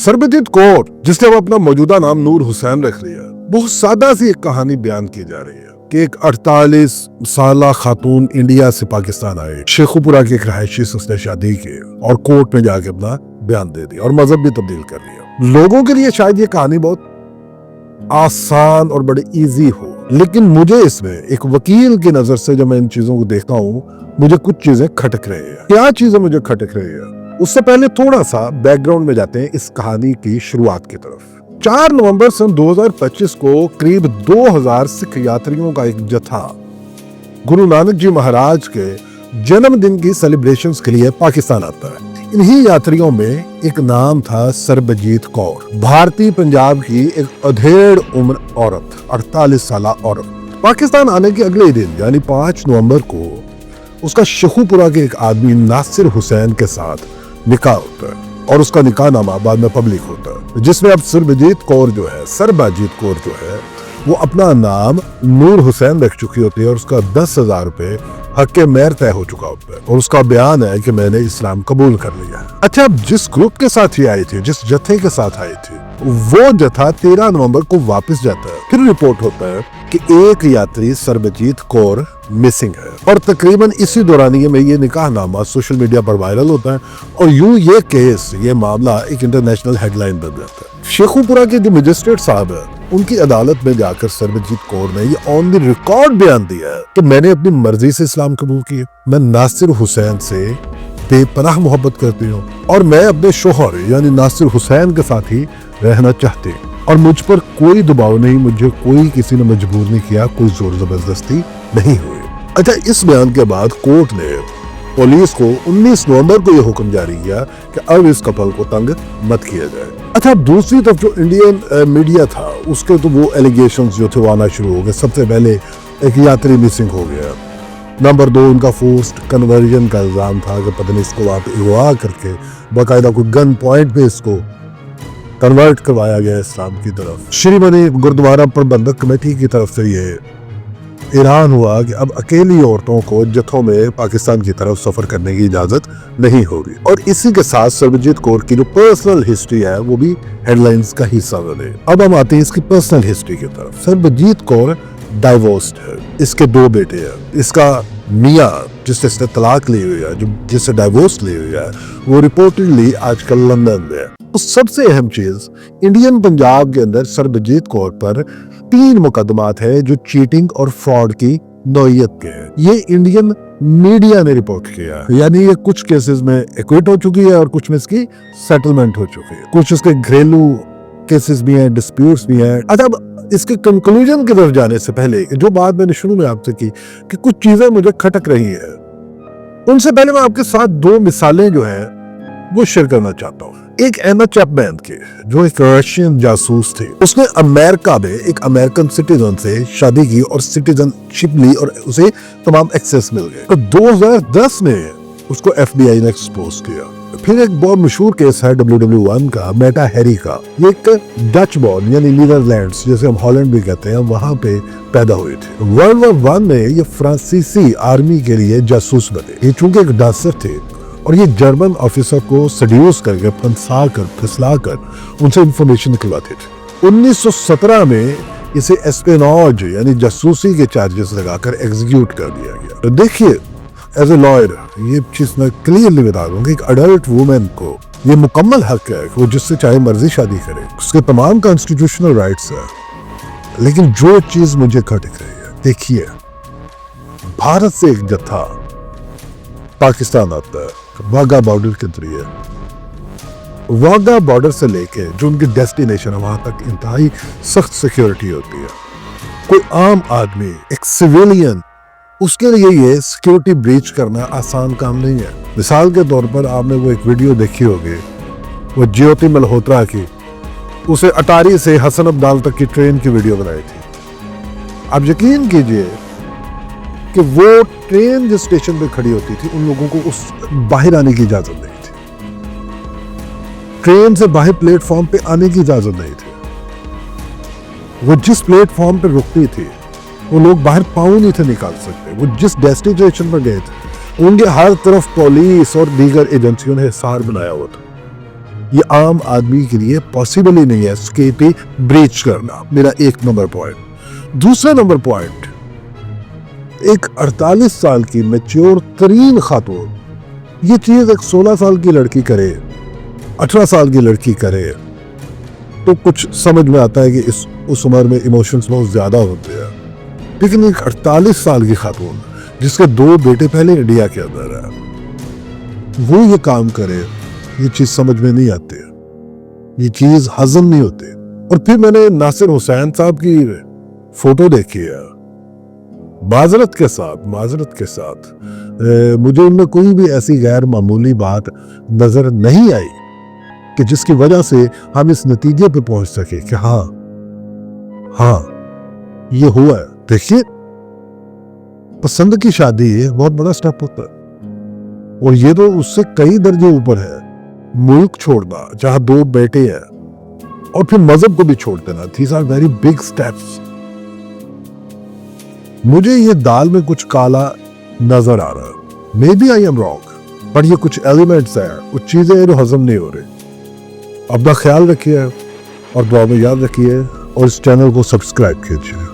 सरबजीत कौर, जिसने अब अपना मौजूदा नाम नूर हुसैन रख लिया, बहुत सादा सी एक कहानी बयान की जा रही है कि एक 48 साल खातून इंडिया से पाकिस्तान आए, शेखुपुरा के एक रहायशी से उसने शादी की और कोर्ट में जाके अपना बयान दे दिया और मजहब भी तब्दील कर लिया। लोगों के लिए शायद ये कहानी बहुत आसान और बड़ी इजी हो, लेकिन मुझे इसमें एक वकील की नजर से जब मैं इन चीजों को देखता हूँ, मुझे कुछ चीजें खटक रही है। क्या चीजें मुझे खटक रही है, उससे पहले थोड़ा सा बैकग्राउंड में जाते हैं इस कहानी की शुरुआत की तरफ। 4 नवंबर सन 2025 को करीब 2000 सिख यात्रियों का एक जत्था गुरु नानक जी महाराज के जन्मदिन की सेलिब्रेशंस के लिए पाकिस्तान आता है। इन्हीं यात्रियों में एक नाम था सरबजीत कौर, भारतीय पंजाब की एक अधेड़ उम्र औरत, 48 साल औरत। पाकिस्तान आने के अगले दिन यानी 5 नवंबर को उसका शेखुपुरा के एक आदमी नासिर हुसैन के साथ निकाह होता है और उसका निकाह नामा बाद में पब्लिक होता है, जिसमें अब सरबजीत कौर जो है, सरबजीत कौर जो है, वो अपना नाम नूर हुसैन रख चुकी होती है और उसका 10,000 रुपए हक मेहर तय हो चुका होता है और उसका बयान है कि मैंने इस्लाम कबूल कर लिया है। अच्छा, अब जिस ग्रुप के साथ ये आई थी, जिस जत्थे के साथ आई थी, वो जत्था 13 नवंबर को वापस जाता है। फिर रिपोर्ट होता है कि एक यात्री सरबजीत कौर मिसिंग है और तकरीबन इसी दौरानिये में ये निकाहनामा सोशल मीडिया पर वायरल होता है और यूं ये केस, ये मामला एक इंटरनेशनल हेडलाइन बन जाता है। शेखुपुरा के जो मजिस्ट्रेट साहब है, उनकी अदालत में जाकर सरबजीत कौर ने ये ऑन द रिकॉर्ड बयान दिया है कि मैंने अपनी मर्जी से इस्लाम कबूल किया, मैं नासिर हुसैन से बेपनाह मोहब्बत करती हूँ और मैं अपने शोहर यानी नासिर हुसैन के साथ ही रहना चाहती हूँ और मुझ पर कोई दबाव नहीं, मुझे कोई किसी ने मजबूर नहीं किया, कोई जोर जबरदस्ती नहीं हुई। अच्छा, इस बयान के बाद कोर्ट ने पुलिस को 19 नवंबर को यह हुक्म जारी किया कि अब इस कपल को तंग मत किया जाए। अच्छा, दूसरी तरफ जो इंडियन मीडिया था, उसके तो वो एलिगेशंस जो थे वो आना शुरू हो गए। सबसे पहले एक यात्री मिसिंग हो गया, नंबर 2 उनका फोर्स्ड कन्वर्जन का इल्जाम था कि पता नहीं इसको आप अगवा करके बाकायदा कोई गन पॉइंट पे इसको कन्वर्ट करवाया गया इस्लाम की तरफ। श्रीमनी गुरुद्वारा प्रबंधक कमेटी की तरफ से ये ऐलान हुआ कि अब अकेली औरतों को जत्थों में पाकिस्तान की तरफ सफर करने की इजाजत नहीं होगी। और इसी के साथ सरबजीत कौर की जो पर्सनल हिस्ट्री है वो भी हेडलाइंस का हिस्सा बने। अब हम आते हैं इसकी पर्सनल हिस्ट्री की तरफ। सरबजीत कौर डाइवोर्स्ड है, इसके 2 बेटे हैं। इसका मियाँ जिससे इसने तलाक ली हुई है, जो जिससे डाइवोर्स ली हुई है, वो रिपोर्टेडली आजकल लंदन में है। तो सबसे अहम चीज, इंडियन पंजाब के अंदर सरबजीत कौर पर 3 मुकदमात है जो चीटिंग और फ्रॉड की नौयत के हैं। ये इंडियन मीडिया ने रिपोर्ट किया है, यानी ये कुछ केसेस में एक्विट हो चुकी है और कुछ में इसकी सेटलमेंट हो चुकी है। कुछ इसके घरेलू केसेस भी हैं, डिस्प्यूट्स भी हैं। अच्छा, अब इसके कंक्लूजन की तरफ जाने से पहले जो बात मैंने शुरू में आपसे की कि कुछ चीजें मुझे खटक रही है, उनसे पहले मैं आपके साथ 2 मिसालें जो है वो शेयर करना चाहता हूँ। एक एमा चैपमैन की, जो एक रशियन जासूस थी, उसने अमेरिका में एक अमेरिकन सिटीजन से शादी की और सिटीजनशिप ली और उसे तमाम एक्सेस मिल गए। तो 2010 में उसको FBI ने एक्सपोज किया। फिर एक बहुत मशहूर केस है WW1 का, मेटा हैरी का। ये एक डच बॉर्न यानी नीदरलैंड्स, जैसे हम हॉलैंड भी कहते हैं, वहां पे पैदा हुई थी। वर्ल्ड वॉर 1 में ये फ्रांसीसी आर्मी के लिए जासूस बने। ये चूंकि एक डांसर थे और ये जर्मन ऑफिसर को सड्यूस करके, फंसा कर, फिसला कर उनसे इंफॉर्मेशन निकलवाते थे। 1917 में इसे एस्पेनॉज यानी जासूसी के चार्जेस लगाकर एग्जीक्यूट कर दिया गया। तो देखिए, एज ए लॉयर ये चीज मैं क्लियरली बता दूं कि एक अडल्ट वुमेन को ये मुकम्मल हक है कि वो जिससे चाहे मर्जी शादी करे, उसके तमाम कॉन्स्टिट्यूशनल राइट्स है। लेकिन जो चीज मुझे खटक रही है, देखिए, भारत से एक जत्था पाकिस्तान आता है, वाघा बॉर्डर के जरिए। वाघा बॉर्डर से लेके जो उनकी डेस्टिनेशन है वहां तक इंतहाई सख्त सिक्योरिटी होती है। कोई आम आदमी, एक सिविलियन, उसके लिए ये सिक्योरिटी ब्रीच करना आसान काम नहीं है। मिसाल के तौर पर आपने वो एक वीडियो देखी होगी, वो ज्योति मल्होत्रा की, उसे अटारी से हसन अब्दाल तक की ट्रेन की वीडियो बनाई थी। आप यकीन कीजिए कि वो ट्रेन जिस स्टेशन पे खड़ी होती थी, उन लोगों को उस बाहर आने की इजाजत नहीं थी। ट्रेन से बाहर प्लेटफॉर्म पे आने की इजाजत नहीं थी। वो जिस प्लेटफॉर्म पे रुकती थी, वो लोग बाहर पाँव नहीं थे निकाल सकते। वो जिस डेस्टिनेशन पर गए थे, उनके हर तरफ पुलिस और दीगर एजेंसियों ने हिसार बनाया हुआ था। ये आम आदमी के लिए पॉसिबल ही नहीं है इसके पे ब्रीच करना। मेरा 1 नंबर पॉइंट। दूसरा नंबर पॉइंट, एक 48 साल की मैच्योर तरीन खातून ये चीज एक 16 साल की लड़की करे, 18 साल की लड़की करे तो कुछ समझ में आता है कि उस उम्र में इमोशंस बहुत ज्यादा होते हैं, लेकिन एक 48 साल की खातून जिसके 2 बेटे पहले इंडिया के अंदर है, वो ये काम करे, ये चीज समझ में नहीं आती, ये चीज हजम नहीं होती। और फिर मैंने नासिर हुसैन साहब की फोटो देखी है, माजरत के साथ मुझे उनमें कोई भी ऐसी गैर मामूली बात नजर नहीं आई कि जिसकी वजह से हम इस नतीजे पे पहुंच सके कि हाँ ये हुआ है। देखिए, पसंद की शादी बहुत बड़ा स्टेप होता है और ये तो उससे कई दर्जे ऊपर है। मुल्क छोड़ना जहां 2 बेटे हैं और फिर मजहब को भी छोड़ देना, these are very big steps. मुझे ये दाल में कुछ काला नजर आ रहा है, maybe I am wrong, पर ये कुछ एलिमेंट्स है, कुछ चीजें हैं जो हजम नहीं हो रही। अपना ख्याल रखिए और दुआ में याद रखिए और इस चैनल को सब्सक्राइब कीजिए।